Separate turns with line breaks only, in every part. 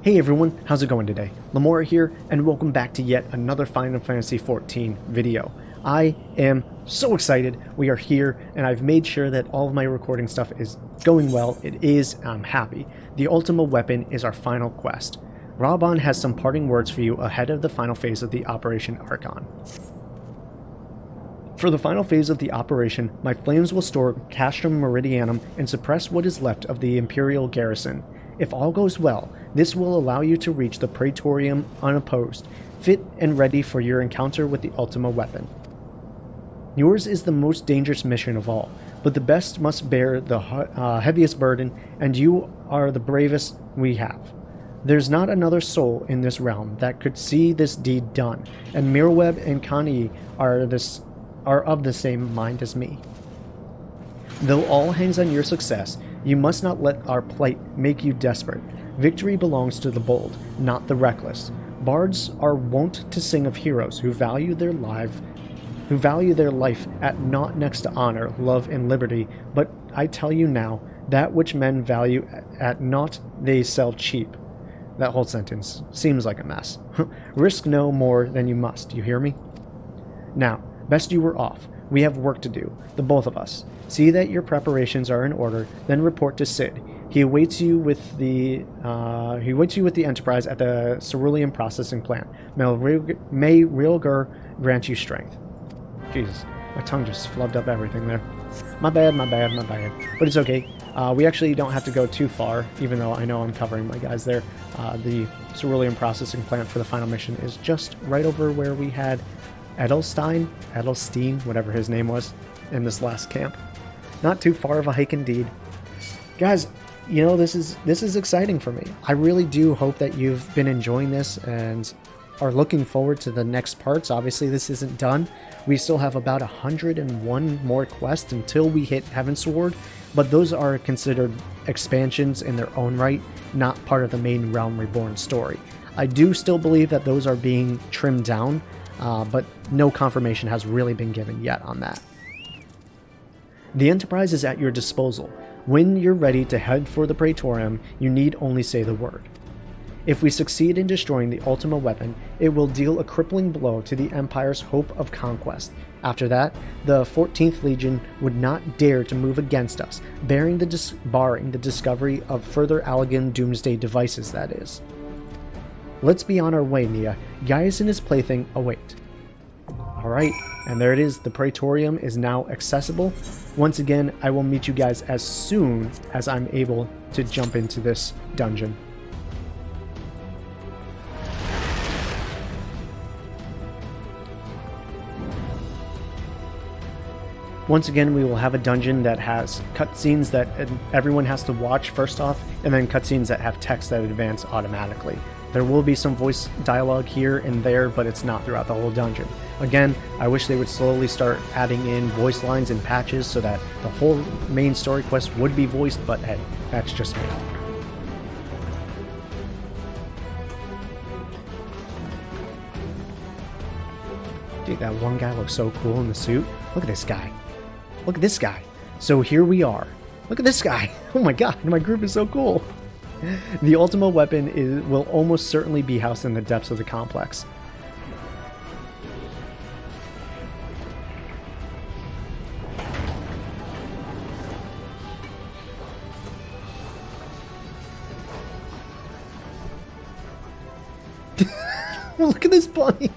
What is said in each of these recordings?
Hey everyone, how's it going today? Lamoura here, and welcome back to yet another Final Fantasy XIV video. I am so excited. We are here, and I've made sure that all of my recording stuff is going well. It is, I'm happy. The Ultima weapon is our final quest. Raban has some parting words for you ahead of the final phase of the Operation Archon. For the final phase of the operation, my flames will store Castrum Meridianum and suppress what is left of the Imperial garrison. If all goes well, this will allow you to reach the Praetorium unopposed, fit and ready for your encounter with the Ultima weapon. Yours is the most dangerous mission of all, but the best must bear the heaviest burden, and you are the bravest we have. There's not another soul in this realm that could see this deed done, and Mirweb and Kani are of the same mind as me. Though all hangs on your success, you must not let our plight make you desperate. Victory belongs to the bold, not the reckless. Bards are wont to sing of heroes who value their life at naught next to honor, love, and liberty, but I tell you now, that which men value at naught they sell cheap. That whole sentence seems like a mess. Risk no more than you must, you hear me? Now, best you were off. We have work to do, the both of us. See that your preparations are in order, then report to Cid. He awaits you with the Enterprise at the cerulean processing plant. May Realgur grant you strength. Jesus, my tongue just flubbed up everything there. My bad. But it's okay. We actually don't have to go too far, even though I know I'm covering my guys there. The cerulean processing plant for the final mission is just right over where we had Edelstein, whatever his name was, in this last camp. Not too far of a hike indeed. Guys, you know, this is exciting for me. I really do hope that you've been enjoying this and are looking forward to the next parts. Obviously, this isn't done. We still have about 101 more quests until we hit Heavensward, but those are considered expansions in their own right, not part of the main Realm Reborn story. I do still believe that those are being trimmed down, but no confirmation has really been given yet on that. The Enterprise is at your disposal. When you're ready to head for the Praetorium, you need only say the word. If we succeed in destroying the Ultima weapon, it will deal a crippling blow to the Empire's hope of conquest. After that, the 14th Legion would not dare to move against us, barring the discovery of further Allagan doomsday devices, that is. Let's be on our way, Nia. Gaius and his plaything await. Alright, and there it is. The Praetorium is now accessible. Once again, I will meet you guys as soon as I'm able to jump into this dungeon. Once again, we will have a dungeon that has cutscenes that everyone has to watch first off, and then cutscenes that have text that advance automatically. There will be some voice dialogue here and there, but it's not throughout the whole dungeon. Again, I wish they would slowly start adding in voice lines and patches so that the whole main story quest would be voiced, but hey, that's just me. Dude, that one guy looks so cool in the suit. Look at this guy. Look at this guy. So here we are. Look at this guy. Oh my god, my group is so cool. The Ultima weapon will almost certainly be housed in the depths of the complex. Look at this bunny.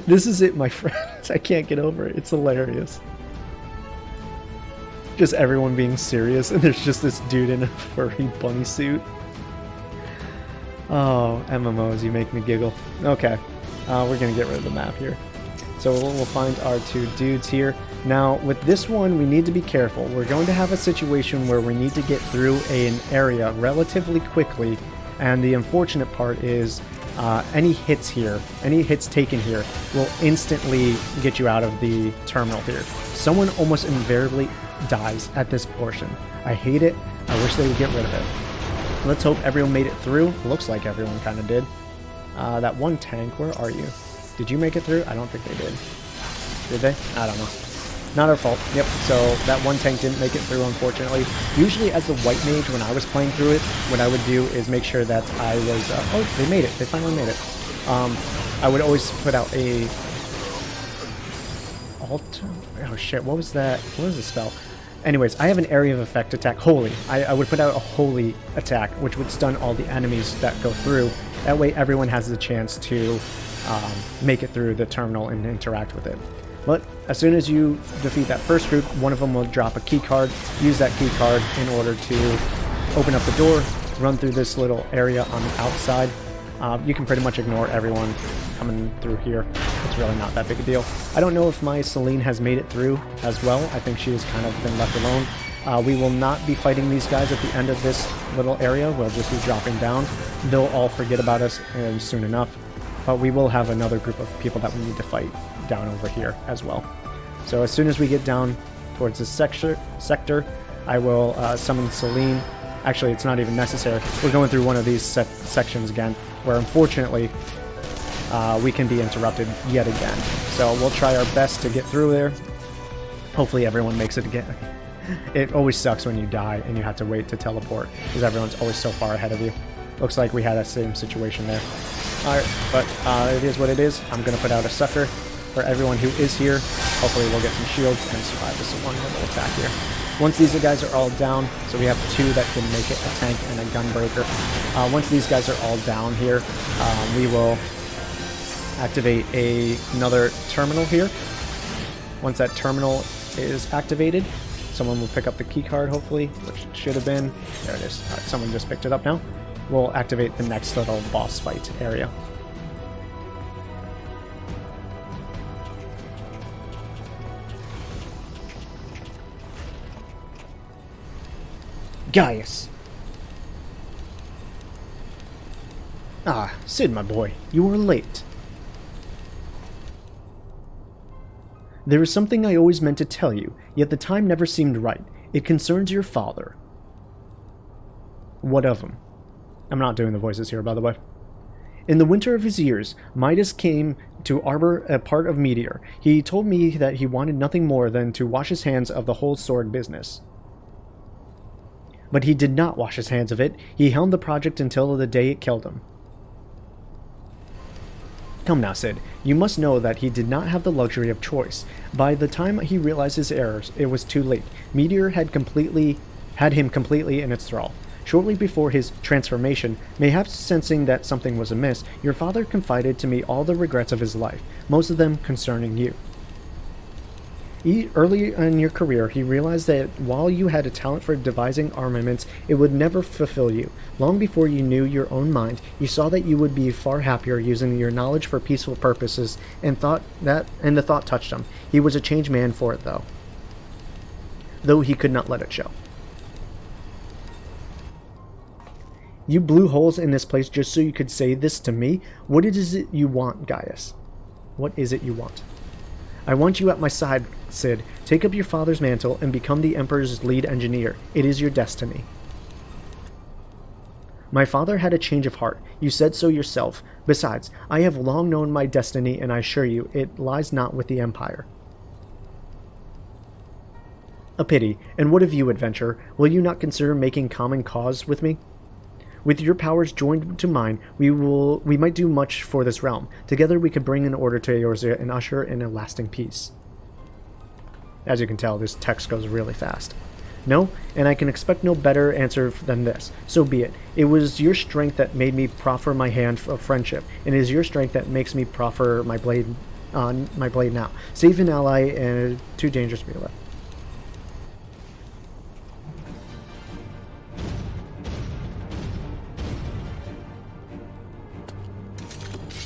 This is it, my friends. I can't get over it. It's hilarious. Just everyone being serious, and there's just this dude in a furry bunny suit. Oh, MMOs, you make me giggle. Okay, we're gonna get rid of the map here. So we'll find our two dudes here. Now, with this one, we need to be careful. We're going to have a situation where we need to get through an area relatively quickly, and the unfortunate part is any hits taken here will instantly get you out of the terminal here. Someone almost invariably dies at this portion. I hate it. I wish they would get rid of it. Let's hope everyone made it through. Looks like everyone kind of did. That one tank, where are you? Did you make it through? I don't think they did. Did they? I don't know. Not our fault. Yep, so that one tank didn't make it through, unfortunately. Usually as the white mage, when I was playing through it, what I would do is make sure that I was... oh, they made it. They finally made it. I would always put out a... Oh shit, what was that? What was the spell? Anyways, I have an area of effect attack, Holy. I would put out a Holy attack, which would stun all the enemies that go through. That way everyone has the chance to make it through the terminal and interact with it. But as soon as you defeat that first group, one of them will drop a key card. Use that key card in order to open up the door, run through this little area on the outside. You can pretty much ignore everyone coming through here. It's really not that big a deal. I don't know if my Celine has made it through as well. I think she has kind of been left alone. We will not be fighting these guys at the end of this little area. We'll just be dropping down. They'll all forget about us soon enough. But we will have another group of people that we need to fight down over here as well. So as soon as we get down towards this sector, I will summon Celine. Actually, it's not even necessary. We're going through one of these sections again, where unfortunately we can be interrupted yet again. So we'll try our best to get through there. Hopefully everyone makes it again. It always sucks when you die and you have to wait to teleport, because everyone's always so far ahead of you. Looks like we had the same situation there. Alright, but it is what it is. I'm going to put out a sucker for everyone who is here. Hopefully we'll get some shields and survive this one little attack here. Once these guys are all down, so we have two that can make it, a tank and a gunbreaker. Once these guys are all down here, we will activate another terminal here. Once that terminal is activated, someone will pick up the key card, hopefully, which should have been. There it is. All right, someone just picked it up now. We'll activate the next little boss fight area. Gaius! Ah, Sid, my boy, you are late. There is something I always meant to tell you, yet the time never seemed right. It concerns your father. What of him? I'm not doing the voices here, by the way. In the winter of his years, Midas came to arbor a part of Meteor. He told me that he wanted nothing more than to wash his hands of the whole sword business. But he did not wash his hands of it. He helmed the project until the day it killed him. Come now, Sid. You must know that he did not have the luxury of choice. By the time he realized his errors, it was too late. Meteor had him completely in its thrall. Shortly before his transformation, mayhaps sensing that something was amiss, your father confided to me all the regrets of his life, most of them concerning you. Early in your career, he realized that while you had a talent for devising armaments, it would never fulfill you. Long before you knew your own mind, he saw that you would be far happier using your knowledge for peaceful purposes, and the thought touched him. He was a changed man for it, though he could not let it show. You blew holes in this place just so you could say this to me? What is it you want, Gaius? What is it you want? I want you at my side, Sid. Take up your father's mantle and become the Emperor's lead engineer. It is your destiny. My father had a change of heart. You said so yourself. Besides, I have long known my destiny, and I assure you, it lies not with the Empire. A pity. And what of you, adventurer? Will you not consider making common cause with me? With your powers joined to mine, we might do much for this realm. Together we could bring an order to Eorzea and usher in a lasting peace. As you can tell, this text goes really fast. No, and I can expect no better answer than this. So be it. It was your strength that made me proffer my hand of friendship, and it is your strength that makes me proffer my blade now. Save an ally and too dangerous to be left.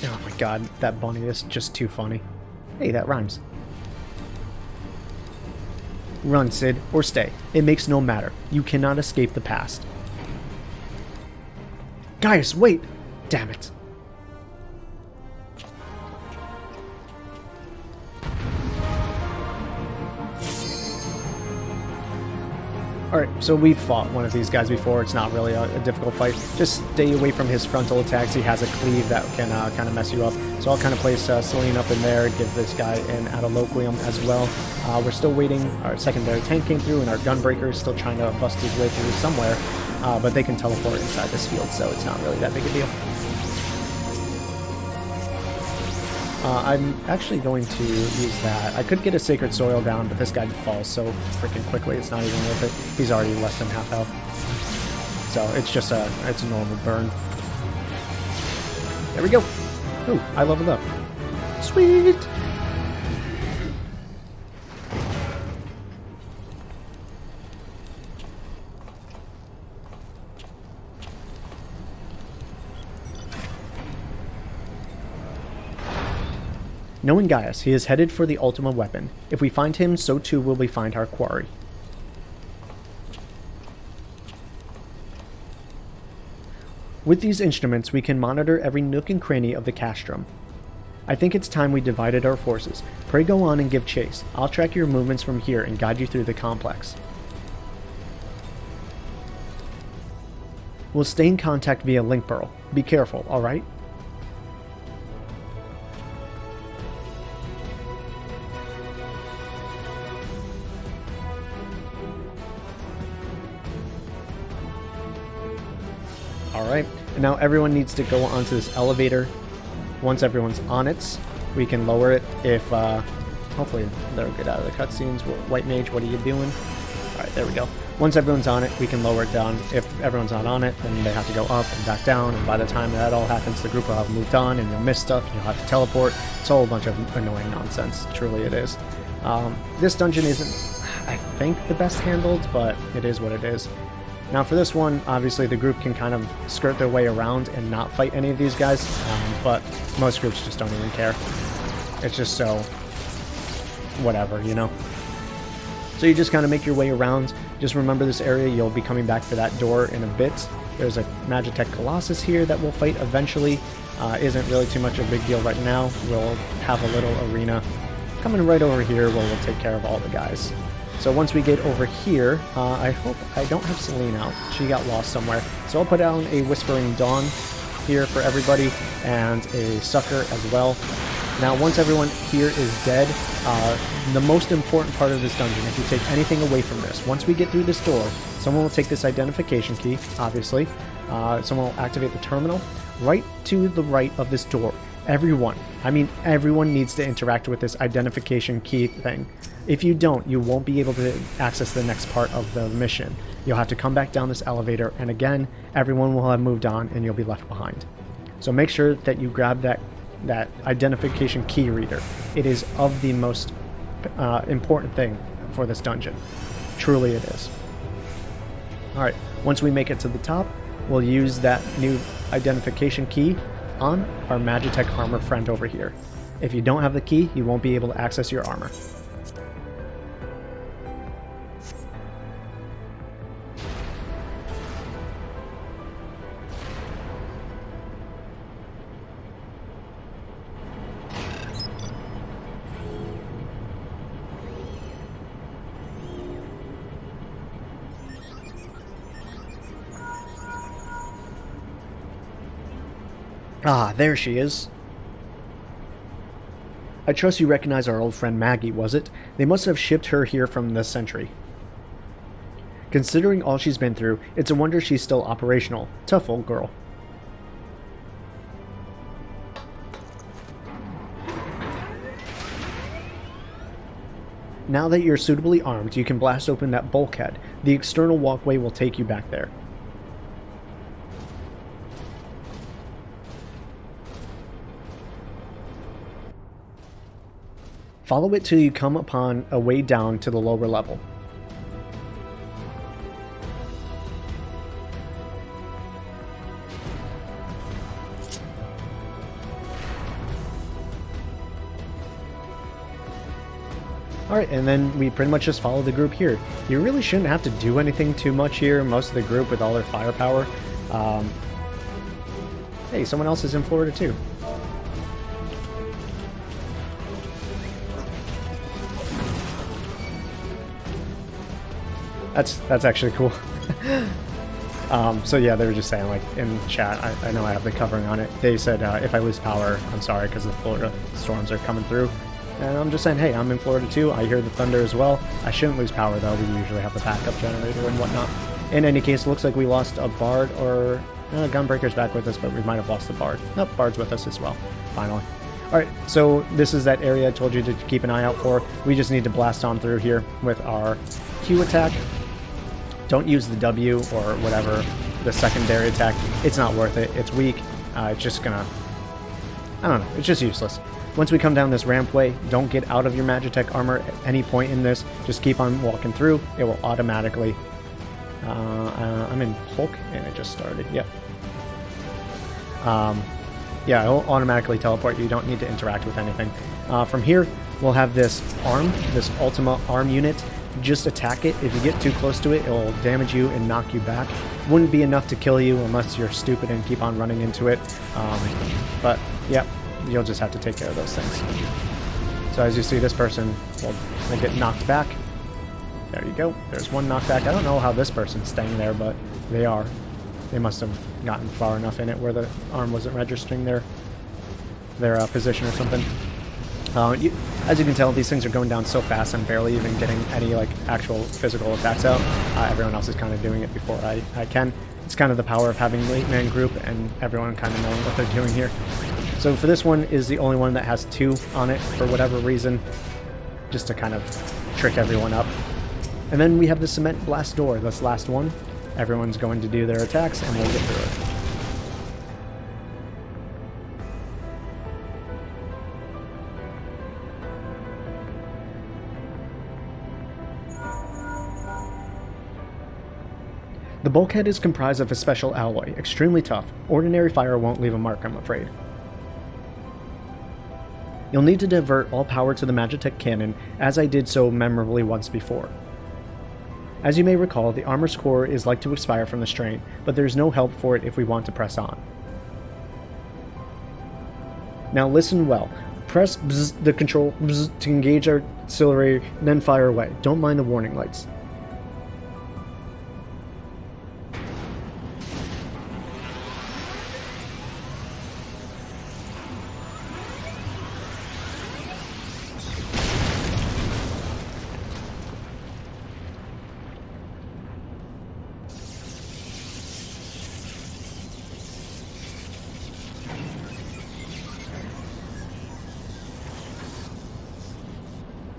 Oh my god, that bunny is just too funny. Hey, that rhymes. Run, Sid, or stay. It makes no matter. You cannot escape the past. Gaius, wait! Damn it. Alright, so we've fought one of these guys before. It's not really a difficult fight. Just stay away from his frontal attacks. He has a cleave that can kind of mess you up. So I'll kind of place Celine up in there, give this guy an Adoloquium as well. We're still waiting. Our secondary tank came through, and our gunbreaker is still trying to bust his way through somewhere. But they can teleport inside this field, so it's not really that big a deal. I'm actually going to use that. I could get a Sacred Soil down, but this guy falls so freaking quickly, it's not even worth it. He's already less than half health. So it's just it's a normal burn. There we go. Ooh, I leveled up. Sweet! Knowing Gaius, he is headed for the Ultima weapon. If we find him, so too will we find our quarry. With these instruments, we can monitor every nook and cranny of the castrum. I think it's time we divided our forces. Pray go on and give chase. I'll track your movements from here and guide you through the complex. We'll stay in contact via link burl. Be careful, alright? Alright, and now everyone needs to go onto this elevator. Once everyone's on it, we can lower it if, hopefully they'll get out of the cutscenes. White Mage, what are you doing? Alright, there we go. Once everyone's on it, we can lower it down. If everyone's not on it, then they have to go up and back down, and by the time that all happens, the group will have moved on, and you'll miss stuff, and you'll have to teleport. It's a whole bunch of annoying nonsense, truly it is. This dungeon isn't, I think, the best handled, but it is what it is. Now for this one, obviously the group can kind of skirt their way around and not fight any of these guys, but most groups just don't even care. It's just so whatever, you know? So you just kind of make your way around. Just remember this area, you'll be coming back for that door in a bit. There's a Magitech Colossus here that we'll fight eventually. Isn't really too much of a big deal right now. We'll have a little arena coming right over here where we'll take care of all the guys. So once we get over here, I hope I don't have Celine out. She got lost somewhere. So I'll put down a Whispering Dawn here for everybody and a Sucker as well. Now once everyone here is dead, the most important part of this dungeon, if you take anything away from this, once we get through this door, someone will take this identification key, obviously. Someone will activate the terminal right to the right of this door. Everyone, I mean everyone needs to interact with this identification key thing. If you don't, you won't be able to access the next part of the mission. You'll have to come back down this elevator, and again, everyone will have moved on and you'll be left behind. So make sure that you grab that identification key reader. It is of the most important thing for this dungeon. Truly it is. Alright, once we make it to the top, we'll use that new identification key on our Magitech armor friend over here. If you don't have the key, you won't be able to access your armor. Ah, there she is. I trust you recognize our old friend Maggie, was it? They must have shipped her here from the Sentry. Considering all she's been through, it's a wonder she's still operational. Tough old girl. Now that you're suitably armed, you can blast open that bulkhead. The external walkway will take you back there. Follow it till you come upon a way down to the lower level. Alright, and then we pretty much just follow the group here. You really shouldn't have to do anything too much here, most of the group with all their firepower. Hey, someone else is in Florida too. That's actually cool. So yeah, they were just saying, like, in chat, I know I have the covering on it. They said, if I lose power, I'm sorry, because the Florida storms are coming through. And I'm just saying, hey, I'm in Florida too. I hear the thunder as well. I shouldn't lose power, though. We usually have the backup generator and whatnot. In any case, it looks like we lost a Bard, or Gunbreaker's back with us, but we might have lost the Bard. Nope, Bard's with us as well, finally. Alright, so this is that area I told you to keep an eye out for. We just need to blast on through here with our Q attack. Don't use the W or whatever, the secondary attack. It's not worth it. It's weak. It's just gonna... I don't know. It's just useless. Once we come down this rampway, don't get out of your Magitech armor at any point in this. Just keep on walking through. It will automatically... I'm in Hulk, and it just started. Yep. Yeah, it will automatically teleport you. You don't need to interact with anything. From here, we'll have this arm, this Ultima arm unit. Just attack it. If you get too close to it, it will damage you and knock you back. Wouldn't be enough to kill you unless you're stupid and keep on running into it. But, yeah, you'll just have to take care of those things. So as you see, this person will get knocked back. There you go. There's one knockback. I don't know how this person's staying there, but they are. They must have gotten far enough in it where the arm wasn't registering their position or something. As you can tell, these things are going down so fast, I'm barely even getting any like actual physical attacks out. Everyone else is kind of doing it before I can. It's kind of the power of having late man group and everyone kind of knowing what they're doing here. So for this one is the only one that has 2 on it for whatever reason, just to kind of trick everyone up. And then we have the cement blast door, this last one. Everyone's going to do their attacks and we'll get through it. The bulkhead is comprised of a special alloy, extremely tough. Ordinary fire won't leave a mark, I'm afraid. You'll need to divert all power to the Magitech cannon, as I did so memorably once before. As you may recall, the armor's core is like to expire from the strain, but there's no help for it if we want to press on. Now listen well. Press bzz, the control bzz, to engage our artillery, then fire away. Don't mind the warning lights.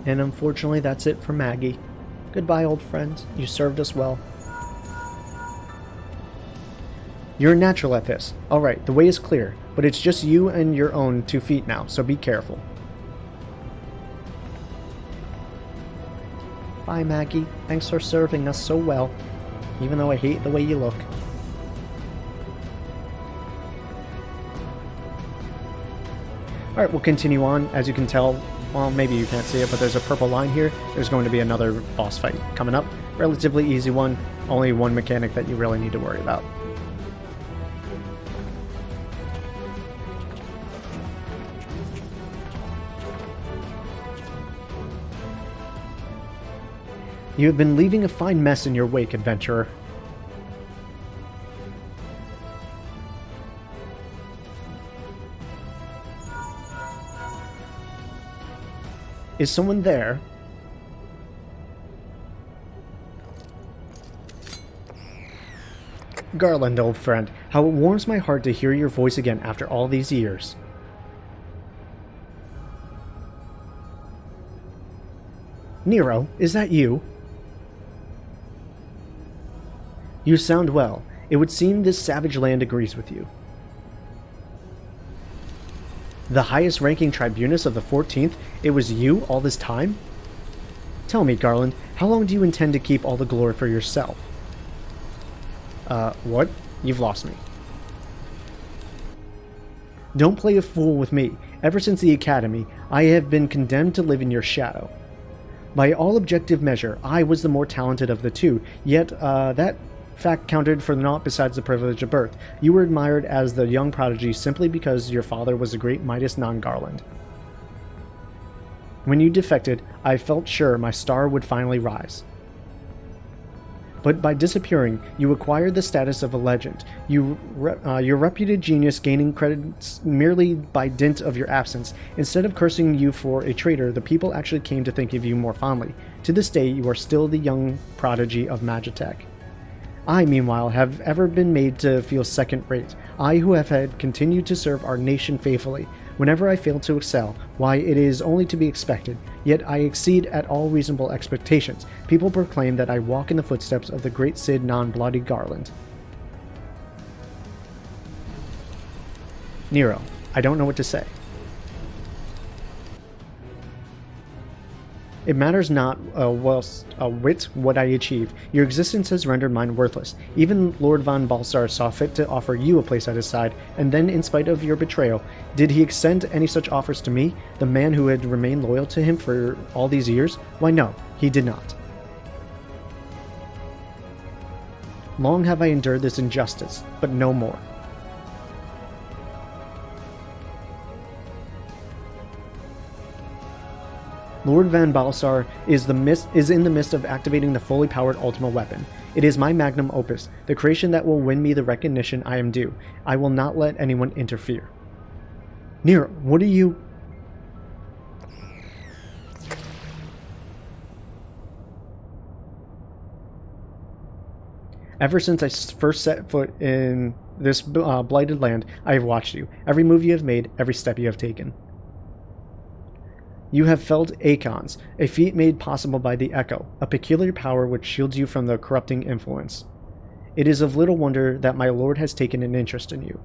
And unfortunately, that's it for Maggie. Goodbye, old friends. You served us well. You're a natural at this. Alright, the way is clear, but it's just you and your own 2 feet now, so be careful. Bye, Maggie. Thanks for serving us so well, even though I hate the way you look. Alright, we'll continue on. As you can tell, well, maybe you can't see it, but there's a purple line here. There's going to be another boss fight coming up. Relatively easy one. Only one mechanic that you really need to worry about. You have been leaving a fine mess in your wake, adventurer. Is someone there? Garland, old friend, how it warms my heart to hear your voice again after all these years. Nero, is that you? You sound well. It would seem this savage land agrees with you. The highest ranking tribunus of the 14th, it was you all this time? Tell me, Garland, how long do you intend to keep all the glory for yourself? What? You've lost me. Don't play a fool with me. Ever since the Academy, I have been condemned to live in your shadow. By all objective measure, I was the more talented of the two, yet, that fact counted for naught besides the privilege of birth. You were admired as the young prodigy simply because your father was the great Midas non-Garland. When you defected, I felt sure my star would finally rise. But by disappearing, you acquire the status of a legend. Your reputed genius gaining credits merely by dint of your absence. Instead of cursing you for a traitor, the people actually came to think of you more fondly. To this day, you are still the young prodigy of Magitech. I, meanwhile, have ever been made to feel second-rate. I, who have had continued to serve our nation faithfully. Whenever I fail to excel, why, it is only to be expected. Yet I exceed at all reasonable expectations. People proclaim that I walk in the footsteps of the great Cid non-bloody Garland. Nero, I don't know what to say. It matters not a whit what I achieve. Your existence has rendered mine worthless. Even Lord von Balsar saw fit to offer you a place at his side, and then, in spite of your betrayal, did he extend any such offers to me, the man who had remained loyal to him for all these years? Why, no, he did not. Long have I endured this injustice, but no more. Lord Van Balsar is in the midst of activating the fully powered Ultima weapon. It is my magnum opus, the creation that will win me the recognition I am due. I will not let anyone interfere. Nero, what are you... Ever since I first set foot in this blighted land, I have watched you. Every move you have made, every step you have taken. You have felled Acons, a feat made possible by the Echo, a peculiar power which shields you from the corrupting influence. It is of little wonder that my lord has taken an interest in you.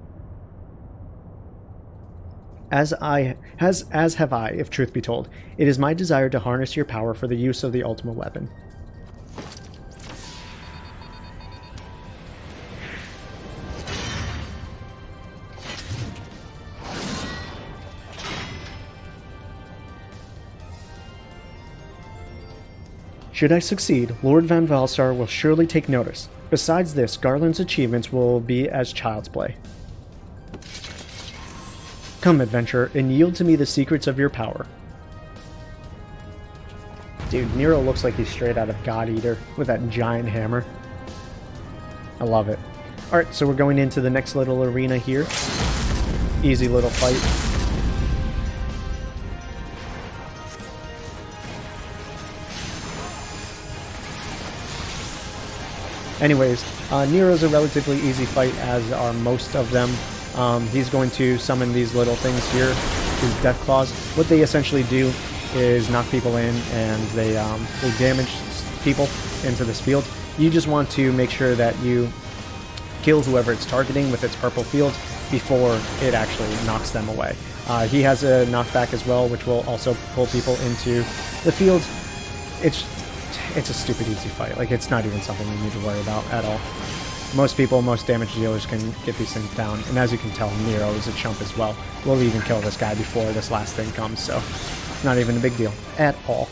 As have I, if truth be told. It is my desire to harness your power for the use of the Ultima weapon. Should I succeed, Lord Van Valsar will surely take notice. Besides this, Garland's achievements will be as child's play. Come, adventurer, and yield to me the secrets of your power. Dude, Nero looks like he's straight out of God Eater with that giant hammer. I love it. Alright, so we're going into the next little arena here. Easy little fight. Anyways, Nero's a relatively easy fight, as are most of them. He's going to summon these little things here, his death claws. What they essentially do is knock people in, and they damage people into this field. You just want to make sure that you kill whoever it's targeting with its purple field before it actually knocks them away. He has a knockback as well, which will also pull people into the field. It's a stupid easy fight. Like, it's not even something you need to worry about at all. Most people, most damage dealers can get these things down, and as you can tell, Nero is a chump as well. We'll even kill this guy before this last thing comes, so it's not even a big deal at all.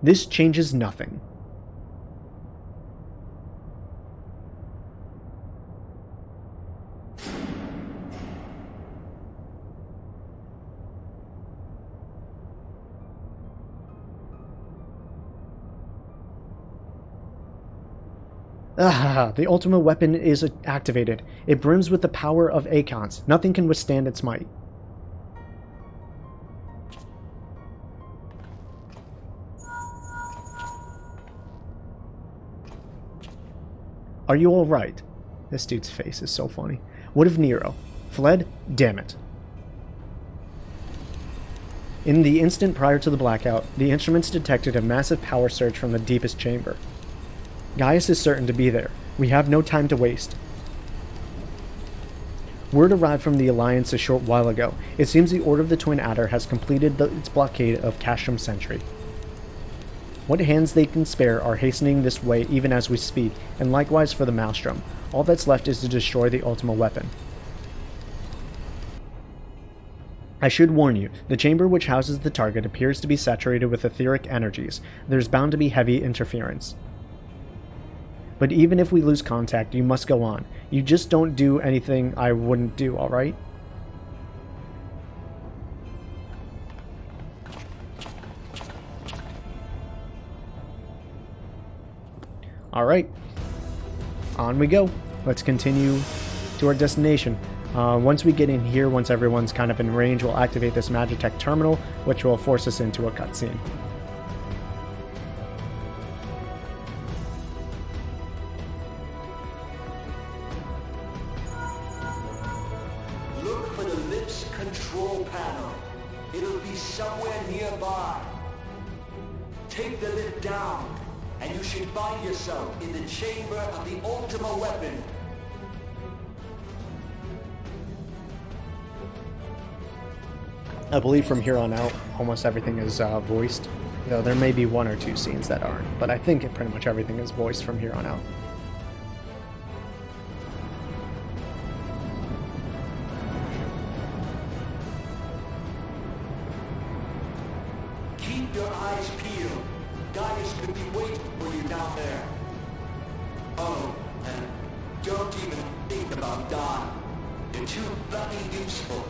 This changes nothing. The Ultima weapon is activated. It brims with the power of Acons. Nothing can withstand its might. Are you alright? This dude's face is so funny. What of Nero? Fled? Damn it. In the instant prior to the blackout, the instruments detected a massive power surge from the deepest chamber. Gaius is certain to be there. We have no time to waste. Word arrived from the Alliance a short while ago. It seems the Order of the Twin Adder has completed its blockade of Castrum Sentry. What hands they can spare are hastening this way even as we speak, and likewise for the Maelstrom. All that's left is to destroy the Ultima weapon. I should warn you, the chamber which houses the target appears to be saturated with etheric energies. There's bound to be heavy interference. But even if we lose contact, you must go on. You just don't do anything I wouldn't do, alright? Alright, on we go. Let's continue to our destination. Once we get in here, once everyone's kind of in range, we'll activate this Magitech terminal, which will force us into a cutscene.
Look for the lips control panel. It'll be somewhere nearby. Take the lip down, and you should find yourself in the chamber of the Ultima weapon.
I believe from here on out, almost everything is voiced. Though there may be one or two scenes that aren't, but I think pretty much everything is voiced from here on out.
Keep your eyes peeled. Gaius could be waiting for you down there. Oh, and don't even think about Don. They're too bloody useful.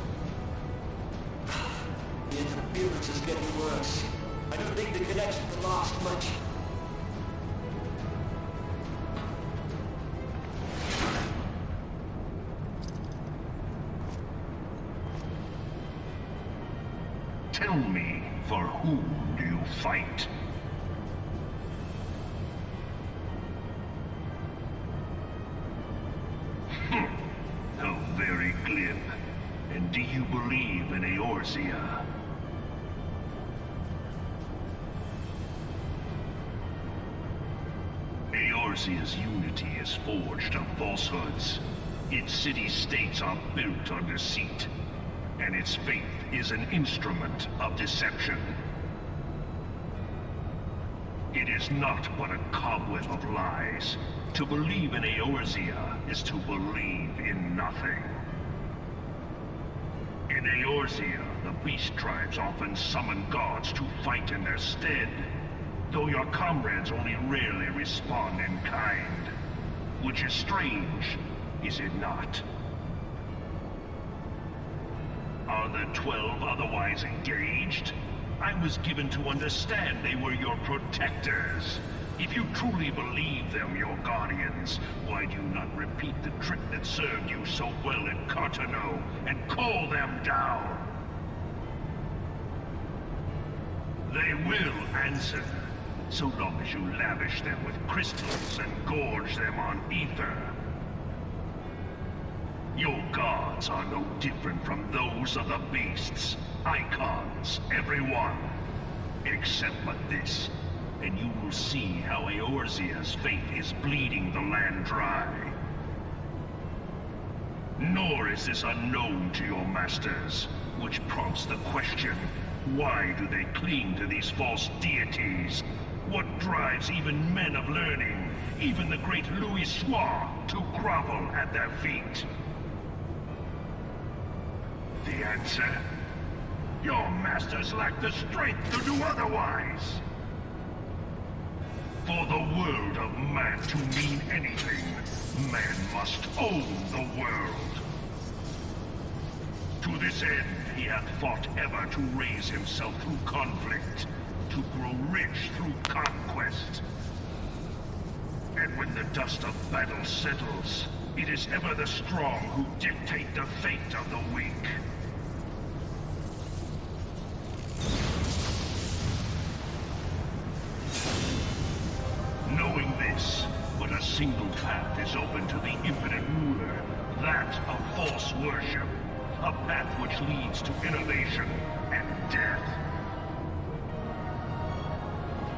The interference is getting worse. I don't think the connection lost much.
Tell me, for whom do you fight? How very glib. And do you believe in Eorzea? Eorzea's unity is forged of falsehoods. Its city-states are built on deceit, and its faith is an instrument of deception. It is not but a cobweb of lies. To believe in Eorzea is to believe in nothing. In Eorzea, the beast tribes often summon gods to fight in their stead, though your comrades only rarely respond in kind. Which is strange, is it not? Are the 12 otherwise engaged? I was given to understand they were your protectors. If you truly believe them your guardians, why do you not repeat the trick that served you so well at Cartano and call them down? They will answer, so long as you lavish them with crystals and gorge them on ether. Your gods are no different from those of the beasts. Icons, every one. Except but this, and you will see how Eorzea's faith is bleeding the land dry. Nor is this unknown to your masters, which prompts the question, why do they cling to these false deities? What drives even men of learning, even the great Louis Soir, to grovel at their feet? The answer? Your masters lack the strength to do otherwise. For the world of man to mean anything, man must own the world. To this end, he hath fought ever to raise himself through conflict, to grow rich through conquest. And when the dust of battle settles, it is ever the strong who dictate the fate of the weak. Knowing this, but a single path is open to the infinite ruler, that of false worship, a path which leads to innovation and death.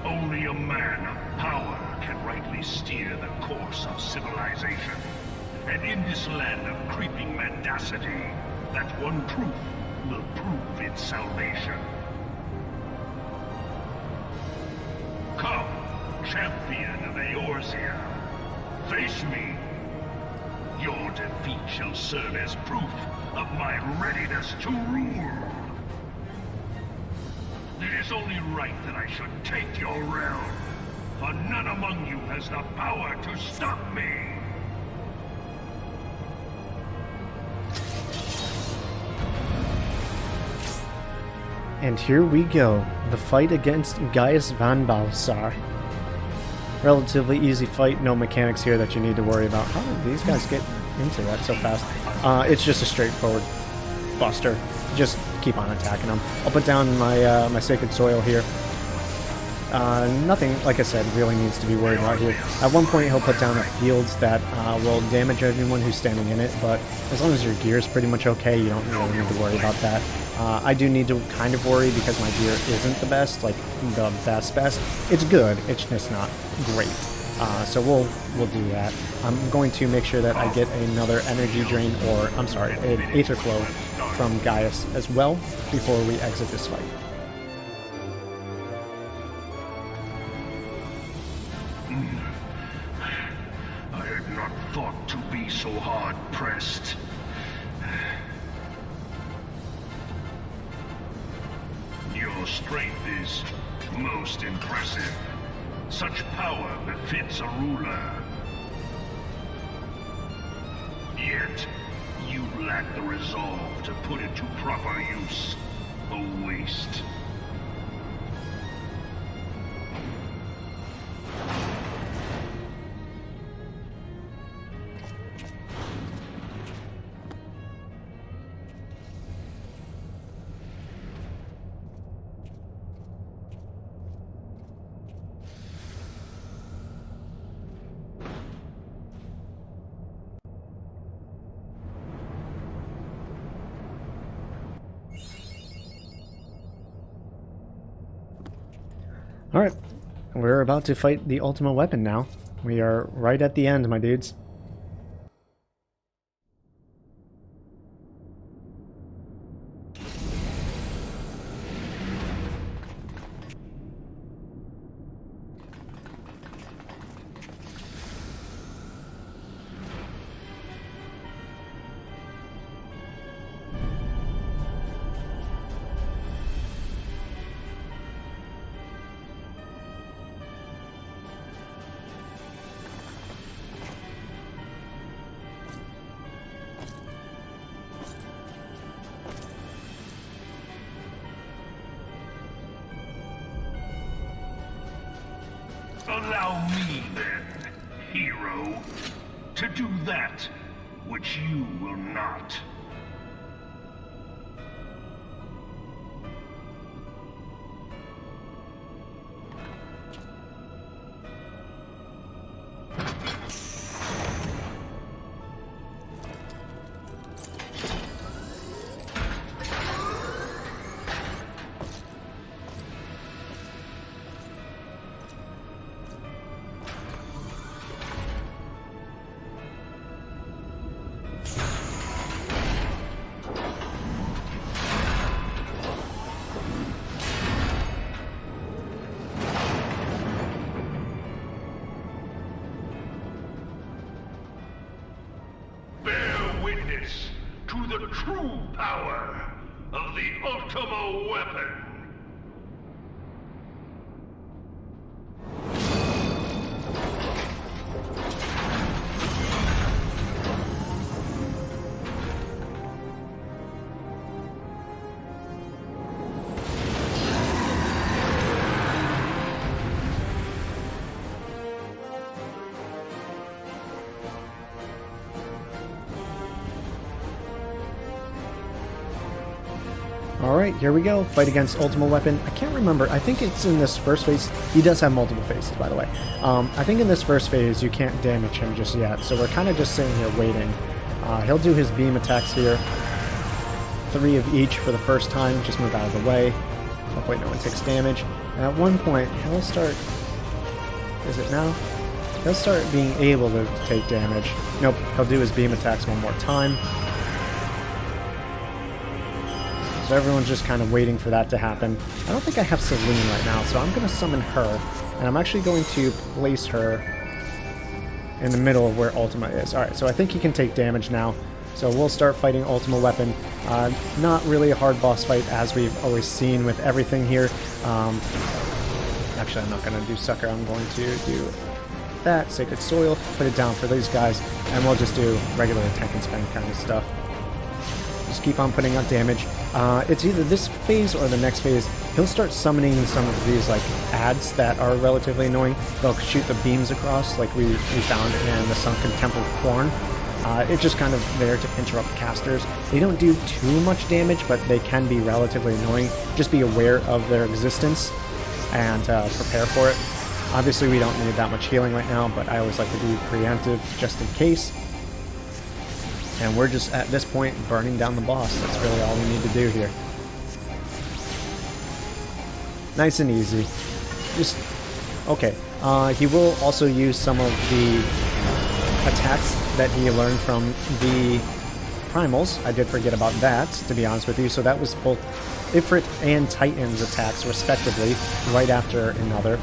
Only a man of power can rightly steer the course of civilization, and in this land of creeping mendacity, that one truth will prove its salvation. Come, champion of Eorzea, face me. Your defeat shall serve as proof of my readiness to rule. It is only right that I should take your realm, for none among you has the power to stop me.
And here we go, the fight against Gaius van Balsar. relatively easy fight. No mechanics here that you need to worry about. How did these guys get into that so fast? It's just a straightforward buster. Just keep on attacking them. I'll put down my my Sacred Soil here. Nothing, like I said, really needs to be worried about here. At one point he'll put down a field that will damage anyone who's standing in it, but as long as your gear is pretty much okay, you don't really need to worry about that. I do need to kind of worry because my gear isn't the best, like the best. It's good, it's just not great. So we'll do that. I'm going to make sure that I get another energy drain, or I'm sorry, an Aether Flow from Gaius as well before we exit this fight.
I had not thought to be so hard-pressed. Your strength is most impressive. Such power befits a ruler. Yet, you lack the resolve to put it to proper use. A waste.
Alright, we're about to fight the ultimate weapon now. We are right at the end, my dudes.
Allow me, then, hero, to do that which you will not. To the true power of the Ultima Weapon.
Alright, here we go. Fight against Ultima Weapon. I can't remember. I think it's in this first phase. He does have multiple phases, by the way. I think in this first phase, you can't damage him just yet. So we're kind of just sitting here waiting. He'll do his beam attacks here. 3 of each for the first time. Just move out of the way. Hopefully no one takes damage. And at one point, he'll start... Is it now? He'll start being able to take damage. Nope, he'll do his beam attacks one more time. So everyone's just kind of waiting for that to happen. I don't think I have Celine right now, so I'm going to summon her. And I'm actually going to place her in the middle of where Ultima is. Alright, so I think he can take damage now. So we'll start fighting Ultima Weapon. Not really a hard boss fight as we've always seen with everything here. Actually, I'm not going to do Sucker. I'm going to do that. Sacred Soil. Put it down for these guys. And we'll just do regular attack and spend kind of stuff. just keep on putting out damage. It's either this phase or the next phase. He'll start summoning some of these like ads that are relatively annoying. They'll shoot the beams across, like we found in the Sunken Temple of Corn. It's just kind of there to interrupt casters. They don't do too much damage, but they can be relatively annoying. Just be aware of their existence and prepare for it. Obviously, we don't need that much healing right now, but I always like to be preemptive just in case. And we're just, at this point, burning down the boss. That's really all we need to do here. Nice and easy. Just, okay. He will also use some of the attacks that he learned from the primals. I did forget about that, to be honest with you. So that was both Ifrit and Titan's attacks, respectively, right after another.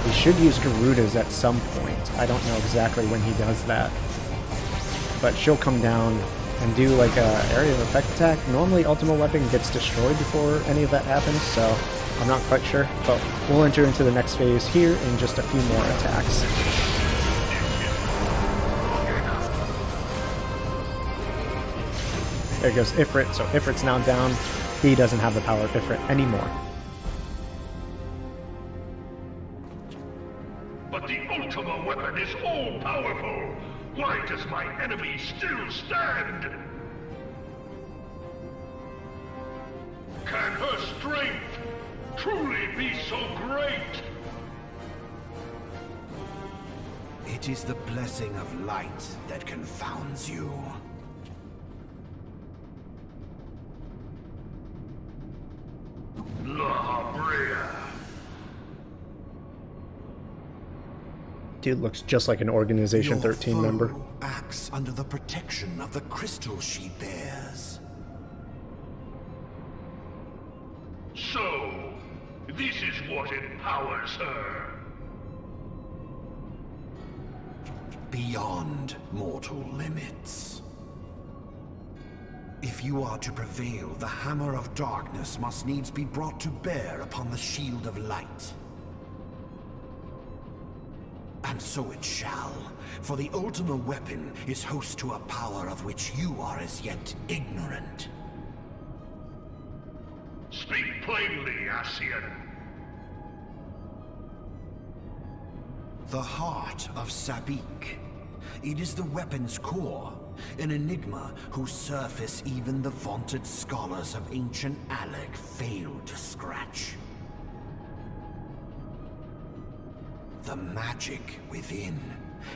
He should use Garuda's at some point. I don't know exactly when he does that. But she'll come down and do like a area of effect attack. Normally ultimate weapon gets destroyed before any of that happens, so I'm not quite sure. But we'll enter into the next phase here in just a few more attacks. There goes Ifrit, so Ifrit's now down. He doesn't have the power of Ifrit anymore.
But the ultimate weapon is all-powerful! Why does my enemy still stand? Can her strength truly be so great?
It is the blessing of light that confounds you.
Lamoura.
Dude looks just like an Organization 13 member.
Acts under the protection of the crystal she bears.
So, this is what empowers her.
Beyond mortal limits. If you are to prevail, the hammer of darkness must needs be brought to bear upon the shield of light. And so it shall, for the ultimate weapon is host to a power of which you are as yet ignorant.
Speak plainly, Ascian.
The heart of Sabik. It is the weapon's core, an enigma whose surface even the vaunted scholars of ancient Alec failed to scratch. The magic within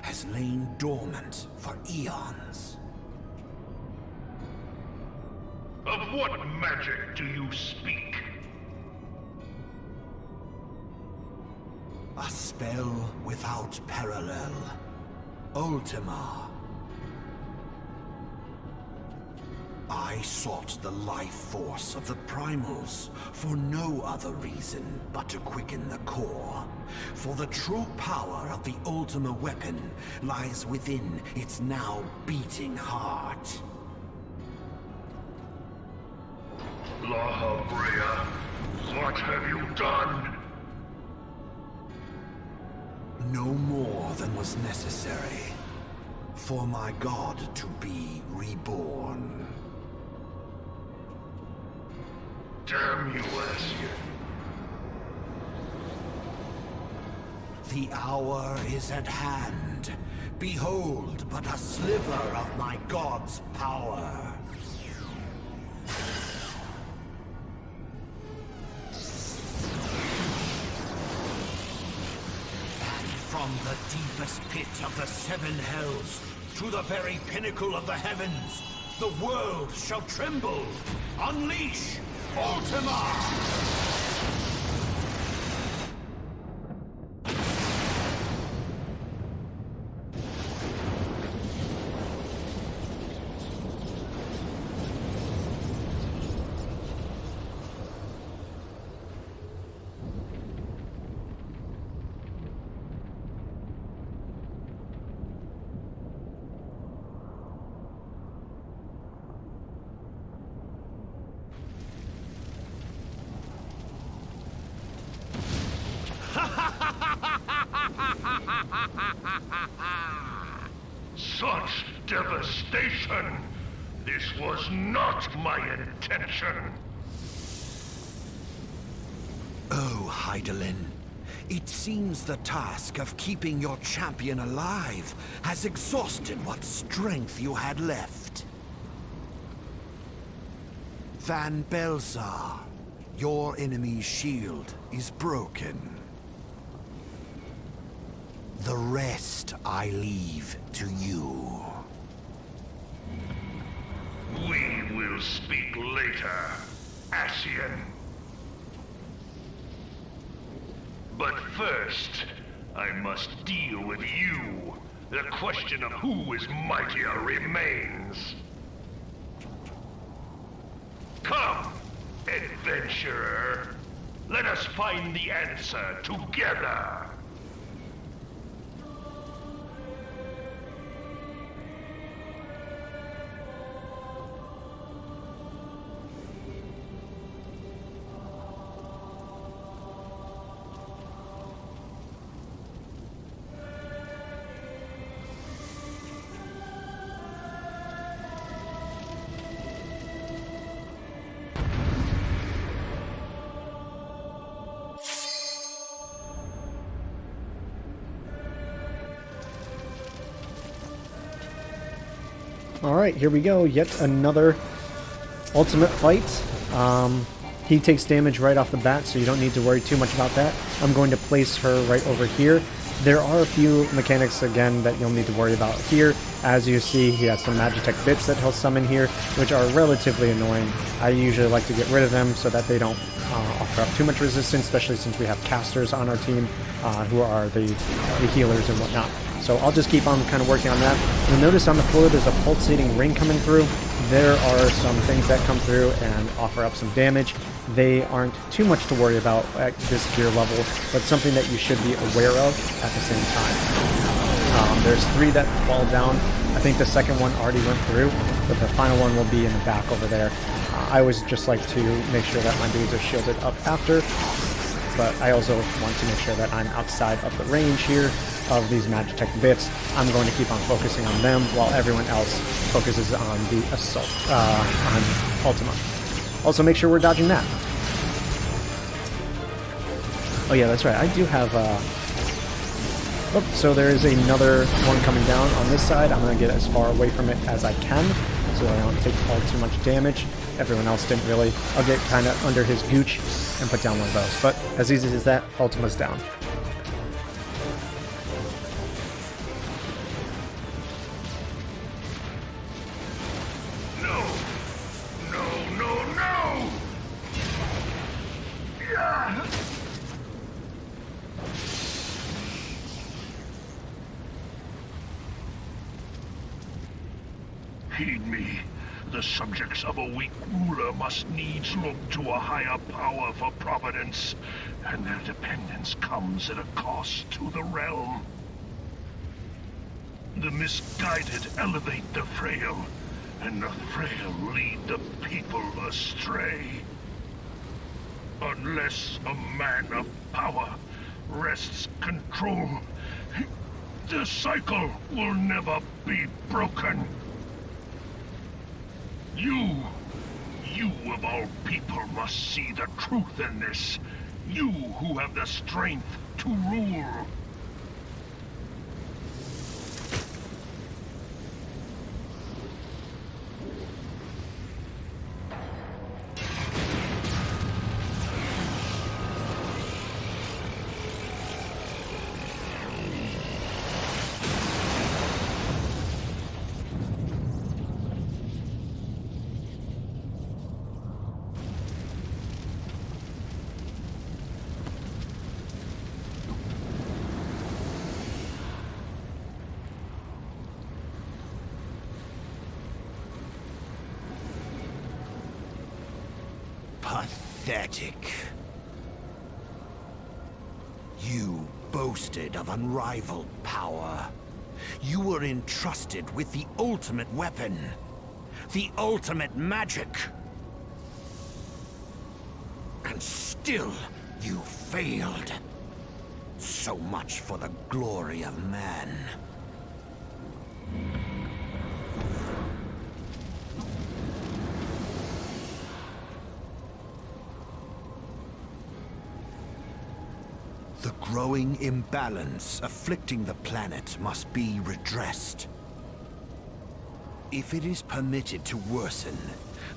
has lain dormant for eons.
Of what magic do you speak?
A spell without parallel. Ultima. I sought the life force of the primals for no other reason but to quicken the core. For the true power of the Ultima weapon lies within its now beating heart.
Lamoura, what have you done?
No more than was necessary for my god to be reborn.
Damn you, Ascian.
The hour is at hand. Behold but a sliver of my god's power. From the deepest pit of the seven hells to the very pinnacle of the heavens, the world shall tremble. Unleash Ultima!
Such devastation! This was not my intention.
Oh, Hydaelyn. It seems the task of keeping your champion alive has exhausted what strength you had left. Van Belzar, your enemy's shield is broken. The rest I leave to you.
We will speak later, Ascian. But first, I must deal with you. The question of who is mightier remains. Come, adventurer. Let us find the answer together.
Alright, here we go. Yet another ultimate fight. He takes damage right off the bat, so you don't need to worry too much about that. I'm going to place her right over here. There are a few mechanics, again, that you'll need to worry about here. As you see, he has some Magitech bits that he'll summon here, which are relatively annoying. I usually like to get rid of them so that they don't offer up too much resistance, especially since we have casters on our team who are the healers and whatnot. So I'll just keep on kind of working on that. You'll notice on the floor there's a pulsating ring coming through. There are some things that come through and offer up some damage. They aren't too much to worry about at this gear level, but something that you should be aware of at the same time. There's 3 that fall down. I think the second one already went through, but the final one will be in the back over there. I always just like to make sure that my dudes are shielded up after, but I also want to make sure that I'm outside of the range here of these Magitech bits. I'm going to keep on focusing on them while everyone else focuses on the assault, on Ultima. Also make sure we're dodging that. Oh yeah, that's right, I do have, so there is another one coming down on this side. I'm going to get as far away from it as I can, so I don't take all too much damage. Everyone else didn't really. I'll get kind of under his gooch and put down one of those. But as easy as that, Ultima's down.
No! No, no, no! Yeah. Heed me. The subjects of a weak ruler must needs look to a higher power for providence, and their dependence comes at a cost to the realm. The misguided elevate the frail, and the frail lead the people astray. Unless a man of power wrests control, the cycle will never be broken. You of all people must see the truth in this. You who have the strength to rule.
Pathetic. You boasted of unrivaled power. You were entrusted with the ultimate weapon, the ultimate magic. And still, you failed. So much for the glory of man. The growing imbalance afflicting the planet must be redressed. If it is permitted to worsen,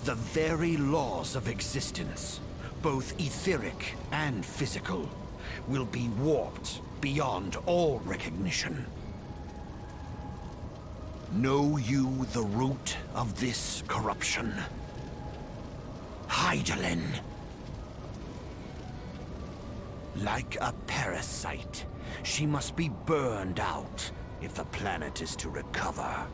the very laws of existence, both etheric and physical, will be warped beyond all recognition. Know you the root of this corruption? Hydaelyn. Like a parasite, she must be burned out if the planet is to recover.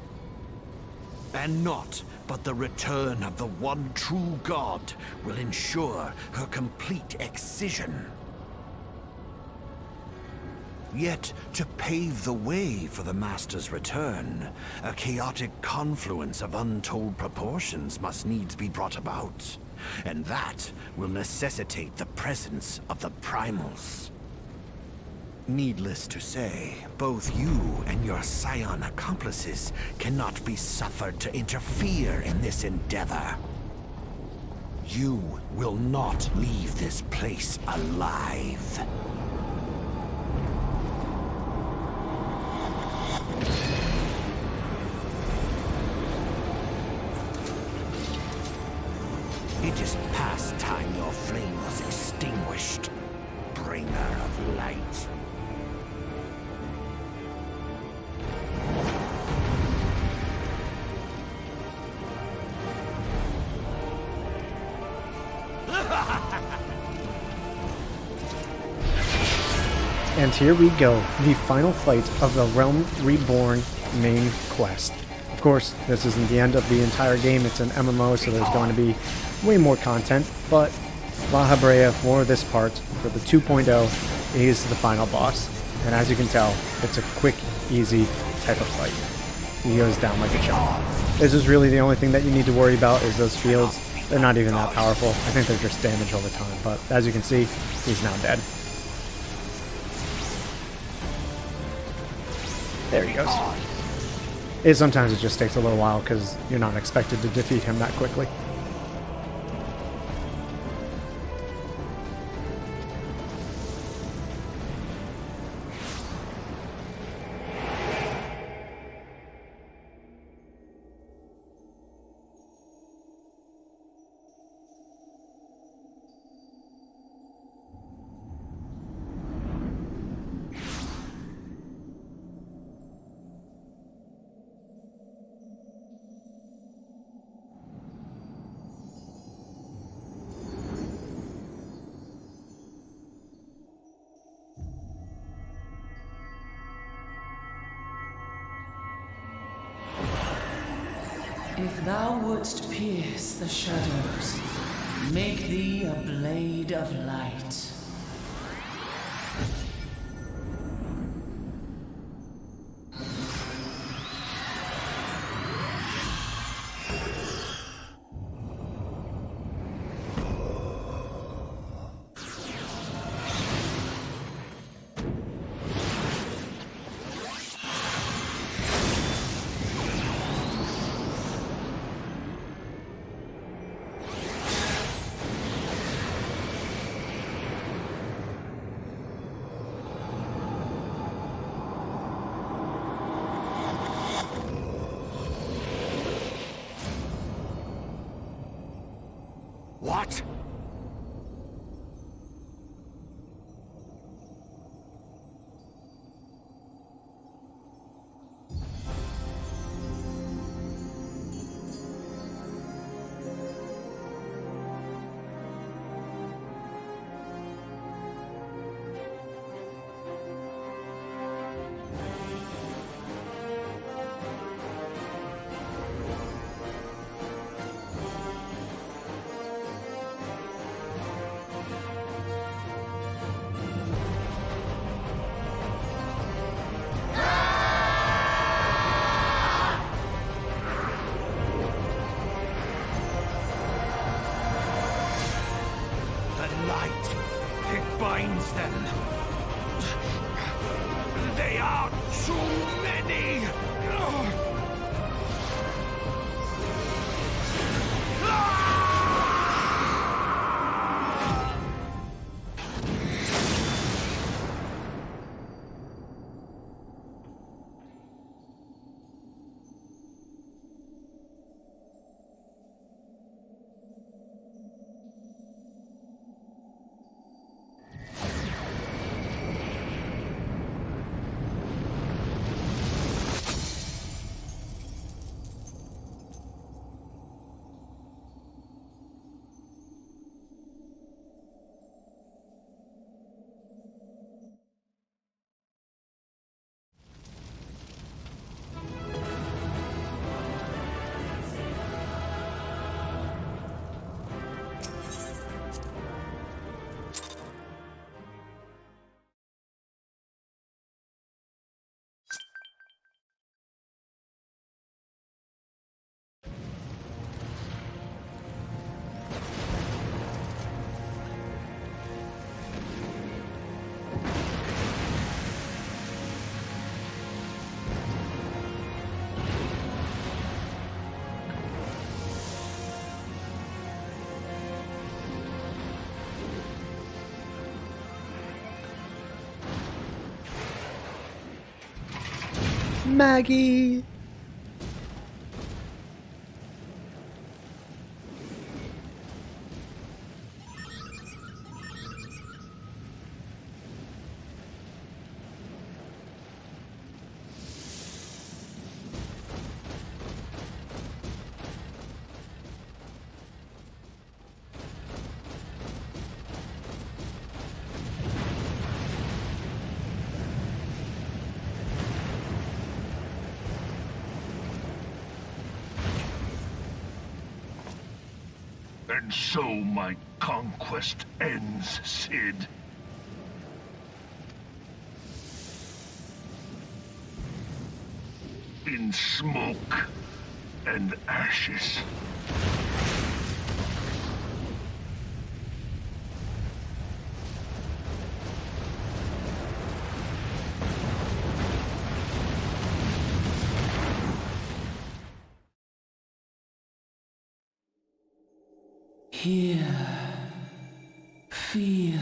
And naught but the return of the one true god will ensure her complete excision. Yet, to pave the way for the Master's return, a chaotic confluence of untold proportions must needs be brought about. And that will necessitate the presence of the primals. Needless to say, both you and your scion accomplices cannot be suffered to interfere in this endeavor. You will not leave this place alive. It is past time your flame was extinguished, bringer of light.
And here we go, the final fight of the Realm Reborn main quest. Of course, this isn't the end of the entire game, it's an MMO, so there's going to be way more content, but La Habrea, for this part, for the 2.0, is the final boss. And as you can tell, it's a quick, easy type of fight. He goes down like a chump. This is really the only thing that you need to worry about is those shields. They're not even that powerful. I think they're just damage over time, but as you can see, he's now dead. There he goes. Sometimes it just takes a little while because you're not expected to defeat him that quickly.
If thou wouldst pierce the shadows, make thee a blade of light.
What? It binds them. They are too many.
Maggie!
And so my conquest ends, Cid. In smoke and ashes.
Hear, feel,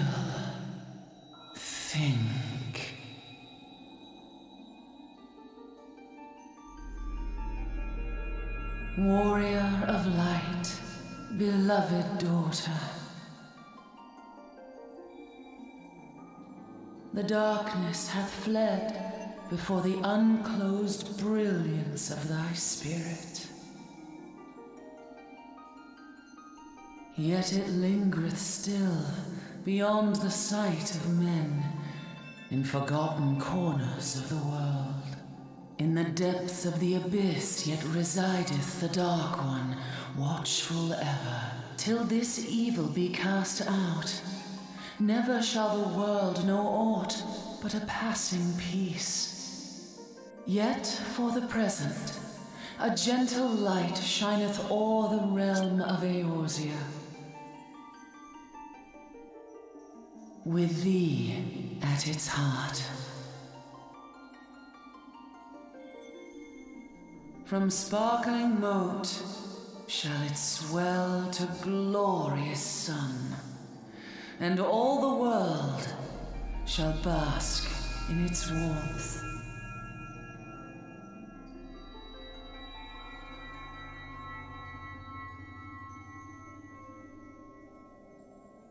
think. Warrior of light, beloved daughter. The darkness hath fled before the unclosed brilliance of thy spirit. Yet it lingereth still beyond the sight of men, in forgotten corners of the world. In the depths of the abyss yet resideth the Dark One, watchful ever, till this evil be cast out. Never shall the world know aught but a passing peace. Yet for the present, a gentle light shineth o'er the realm of Eorzea. With thee at its heart. From sparkling moat shall it swell to glorious sun, and all the world shall bask in its warmth.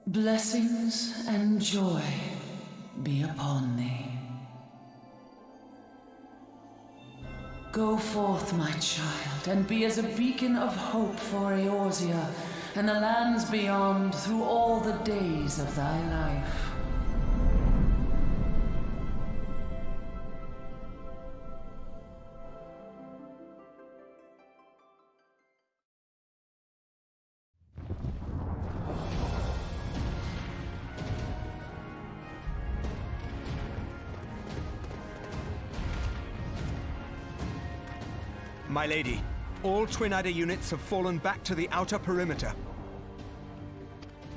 Blessings and joy be upon thee. Go forth, my child, and be as a beacon of hope for Eorzea and the lands beyond through all the days of thy life.
My lady, all Twin Adder units have fallen back to the outer perimeter.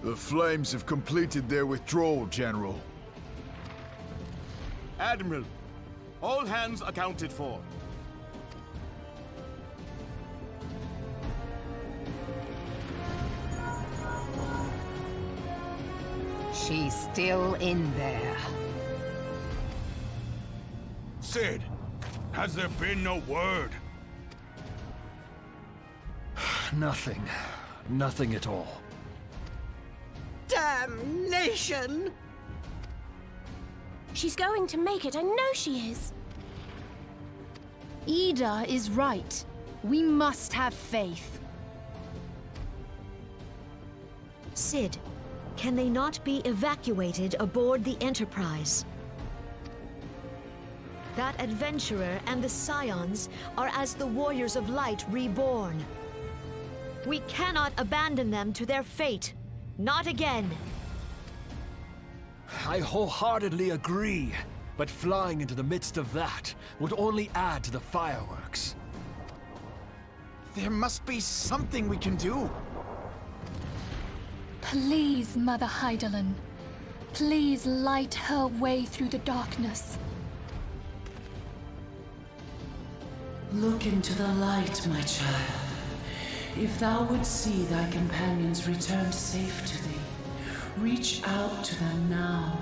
The Flames have completed their withdrawal, General.
Admiral, all hands accounted for.
She's still in there.
Cid, has there been no word?
Nothing. Nothing at all.
Damnation!
She's going to make it, I know she is.
Ida is right. We must have faith.
Cid, can they not be evacuated aboard the Enterprise? That adventurer and the Scions are as the Warriors of Light reborn. We cannot abandon them to their fate. Not again.
I wholeheartedly agree, but flying into the midst of that would only add to the fireworks.
There must be something we can do.
Please, Mother Hydaelyn. Please light her way through the darkness.
Look into the light, my child. If thou wouldst see thy companions return safe to thee, reach out to them now.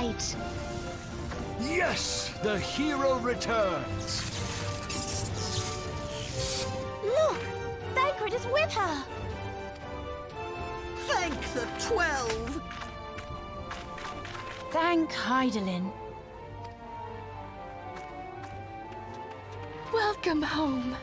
light.
Yes! The hero returns!
Look! Thancred is with her!
Thank the 12!
Thank Hydaelyn.
Welcome home.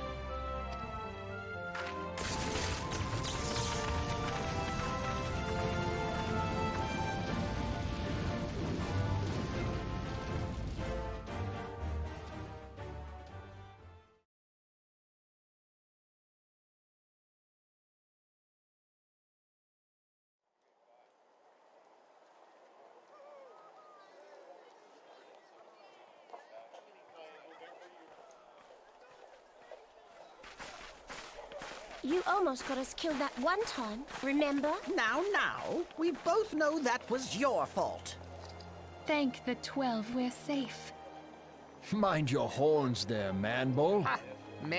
You almost got us killed that one time, remember?
Now, we both know that was your fault.
Thank the 12 we're safe.
Mind your horns there, man-bull.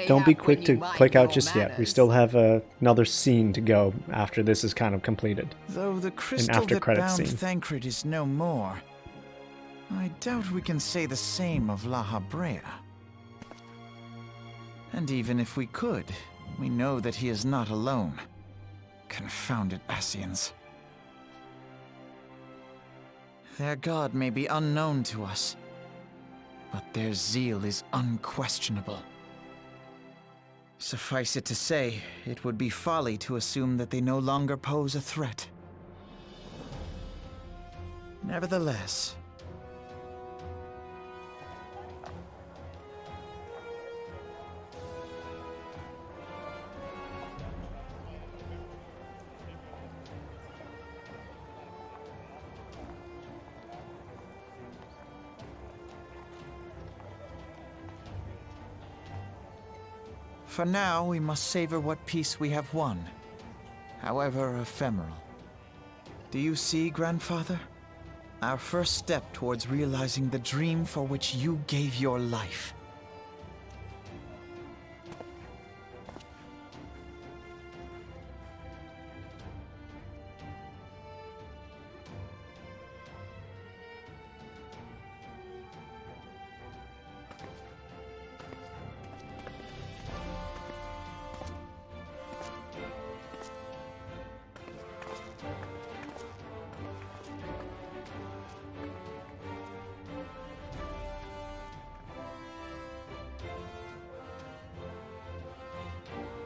Don't be quick to click out just yet. We still have another scene to go after this is kind of completed.
Though the
An
crystal
after
that
credits
bound
scene.
Thancred is no more, I doubt we can say the same of La Habrea. And even if we could, we know that he is not alone. Confounded Ascians. Their god may be unknown to us, but their zeal is unquestionable. Suffice it to say, it would be folly to assume that they no longer pose a threat. Nevertheless, for now, we must savor what peace we have won, however ephemeral. Do you see, Grandfather? Our first step towards realizing the dream for which you gave your life.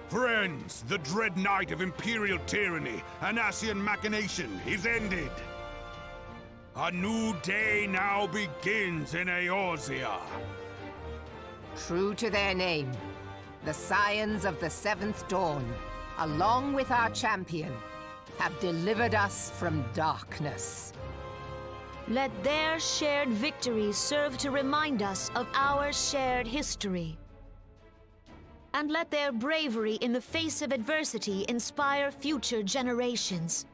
Friends, the dread night of Imperial tyranny and Ascian machination is ended. A new day now begins in Eorzea.
True to their name, the Scions of the Seventh Dawn, along with our champion, have delivered us from darkness.
Let their shared victory serve to remind us of our shared history. And let their bravery in the face of adversity inspire future generations.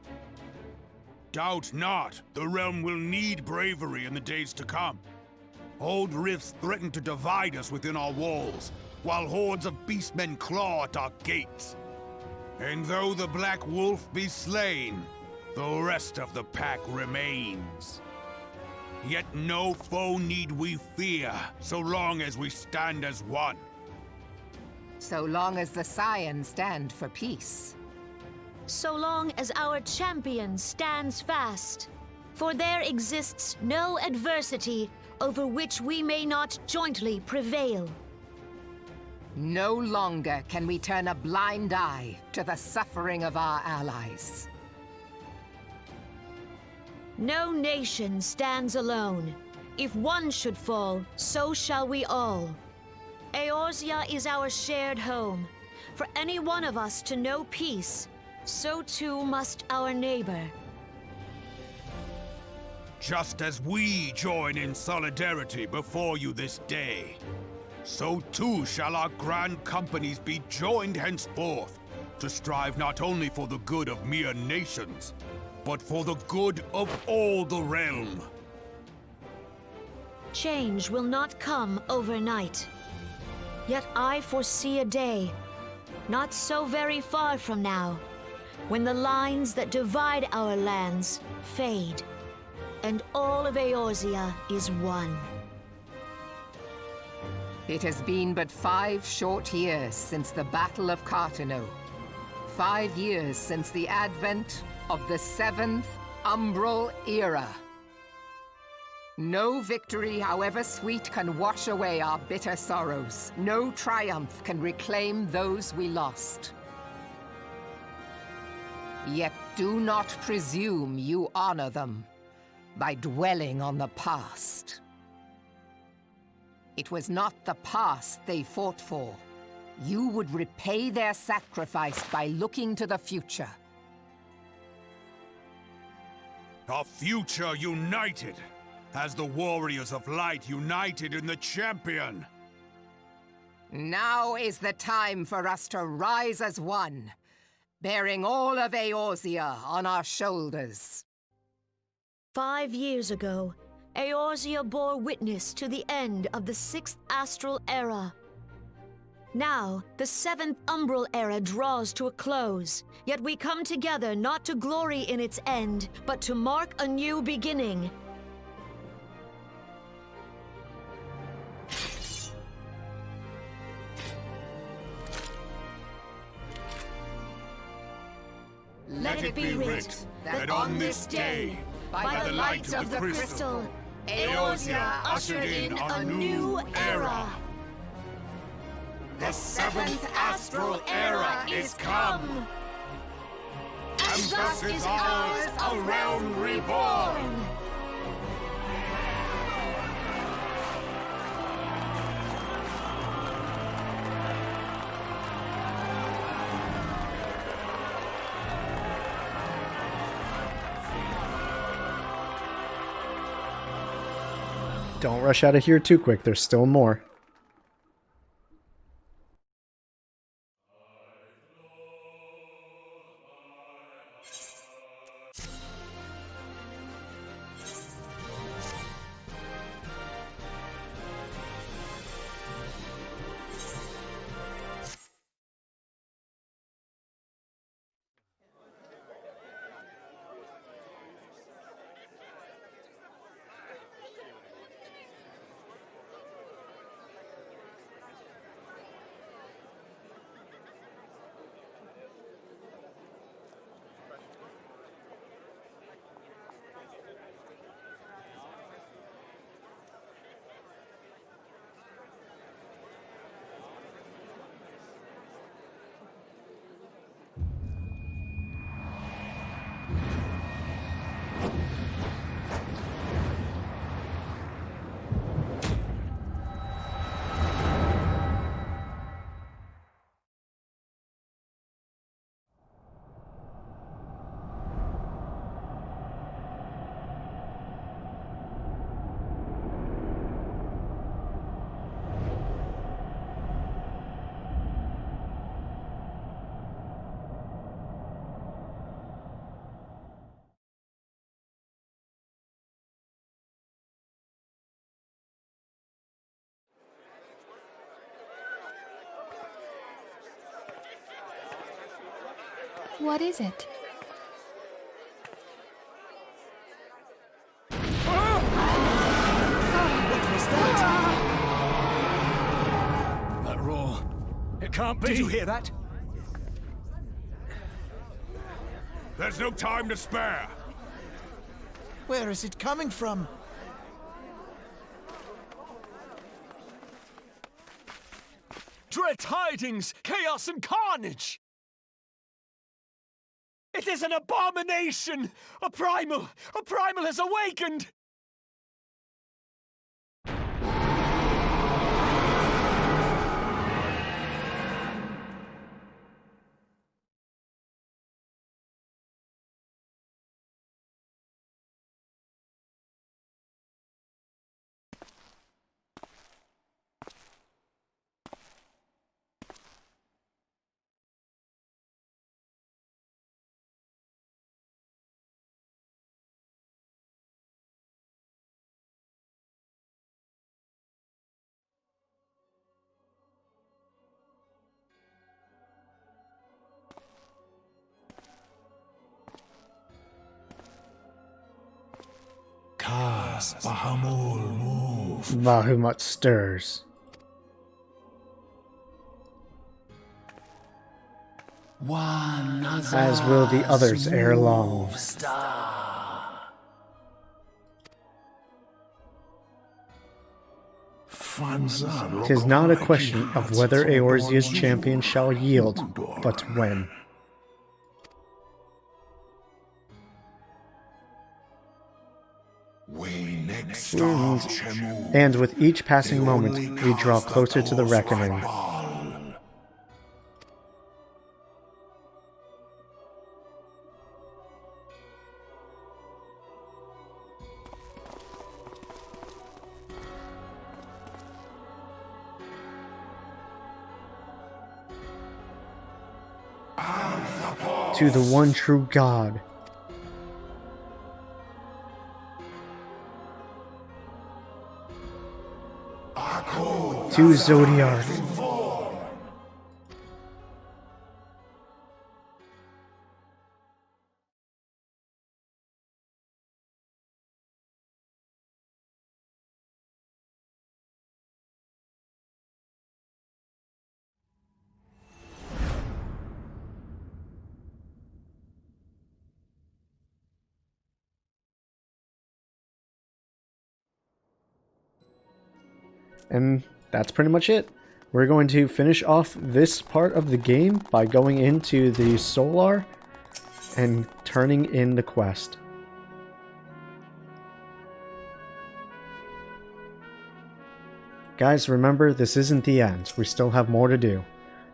Doubt not, the realm will need bravery in the days to come. Old rifts threaten to divide us within our walls, while hordes of beastmen claw at our gates. And though the Black Wolf be slain, the rest of the pack remains. Yet no foe need we fear, so long as we stand as one.
So long as the Scions stand for peace.
So long as our champion stands fast. For there exists no adversity over which we may not jointly prevail.
No longer can we turn a blind eye to the suffering of our allies.
No nation stands alone. If one should fall, so shall we all. Eorzea is our shared home. For any one of us to know peace, so too must our neighbor.
Just as we join in solidarity before you this day, so too shall our grand companies be joined henceforth to strive not only for the good of mere nations, but for the good of all the realm.
Change will not come overnight. Yet I foresee a day, not so very far from now, when the lines that divide our lands fade. and all of Eorzea is one.
It has been but 5 short years since the Battle of Cartano. 5 years since the advent of the Seventh Umbral Era. No victory, however sweet, can wash away our bitter sorrows. No triumph can reclaim those we lost. Yet do not presume you honor them by dwelling on the past. It was not the past they fought for. You would repay their sacrifice by looking to the future.
Our future united, as the warriors of light united in the champion.
Now is the time for us to rise as one, bearing all of Eorzea on our shoulders.
5 years ago, Eorzea bore witness to the end of the 6th Astral Era. Now, the 7th Umbral Era draws to a close, yet we come together not to glory in its end, but to mark a new beginning.
Let it be writ that on this day, by the light of the crystal, Eorzea ushered in a new era.
The 7th Astral Era is come! And thus is ours a Realm Reborn!
Don't rush out of here too quick, there's still more.
What is it?
That roar. It can't be.
Did you hear that?
There's no time to spare.
Where is it coming from?
Dread tidings! Chaos and carnage! It is an abomination! A primal has awakened!
Does Bahamut move?
Bahamut stirs. As will the others ere long. Tis not a question of whether Eorzea's champion shall yield, but when. And with each passing moment, we draw closer to the reckoning. To the one true God. To Zodiac. And that's pretty much it. We're going to finish off this part of the game by going into the Solar and turning in the quest. Guys, remember, this isn't the end. We still have more to do.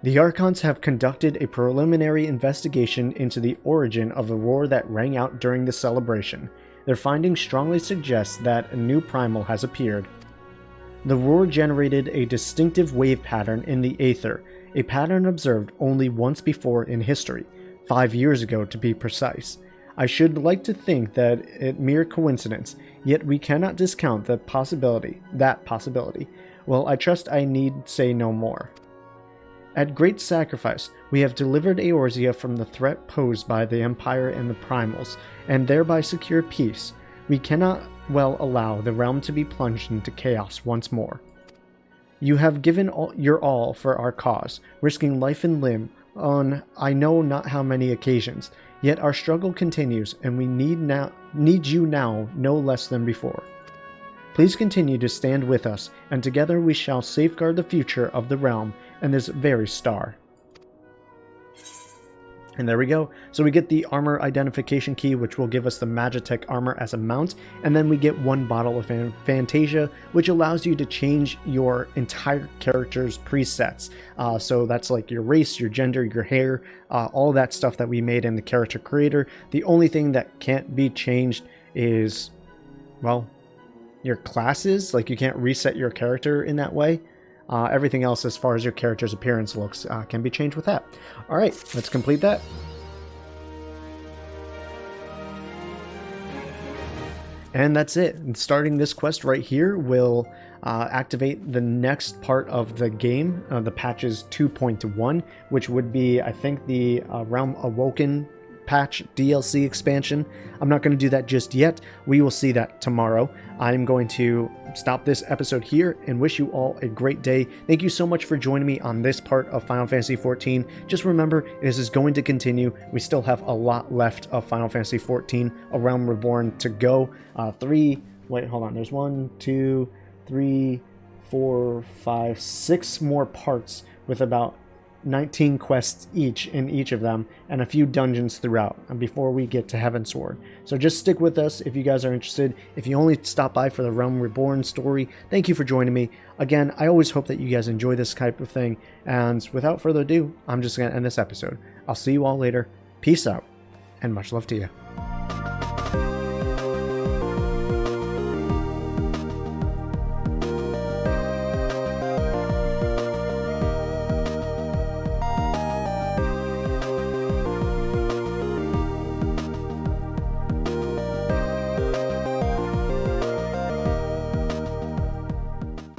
The Archons have conducted a preliminary investigation into the origin of the roar that rang out during the celebration. Their findings strongly suggest that a new primal has appeared. The roar generated a distinctive wave pattern in the aether, a pattern observed only once before in history, 5 years ago to be precise. I should like to think that it mere coincidence, yet we cannot discount that possibility. Well, I trust I need say no more. At great sacrifice, we have delivered Eorzea from the threat posed by the Empire and the Primals, and thereby secured peace. We cannot well allow the realm to be plunged into chaos once more. You have given your all for our cause, risking life and limb on I know not how many occasions, yet our struggle continues and we need you now no less than before. Please continue to stand with us, and together we shall safeguard the future of the realm and this very star. And there we go. So we get the armor identification key, which will give us the Magitech armor as a mount, and then we get one bottle of Fantasia, which allows you to change your entire character's presets. So that's like your race, your gender, your hair, all that stuff that we made in the character creator. The only thing that can't be changed is, well, your classes. Like, you can't reset your character in that way. Everything else, as far as your character's appearance looks, can be changed with that. Alright, let's complete that. And that's it. And starting this quest right here will activate the next part of the game, the patches 2.1, which would be, I think, the Realm Awoken patch DLC expansion. I'm not going to do that just yet. We will see that tomorrow. I'm going to stop this episode here and wish you all a great day. Thank you so much for joining me on this part of Final Fantasy XIV. Just remember, this is going to continue. We still have a lot left of Final Fantasy XIV, A Realm Reborn to go. There's 1, 2, 3, 4, 5, 6 more parts with about 19 quests each in each of them, and a few dungeons throughout before we get to Heavensward. So just stick with us if you guys are interested. If you only stop by for the Realm Reborn story, thank you for joining me. Again, I always hope that you guys enjoy this type of thing, and without further ado, I'm just going to end this episode. I'll see you all later. Peace out, and much love to you.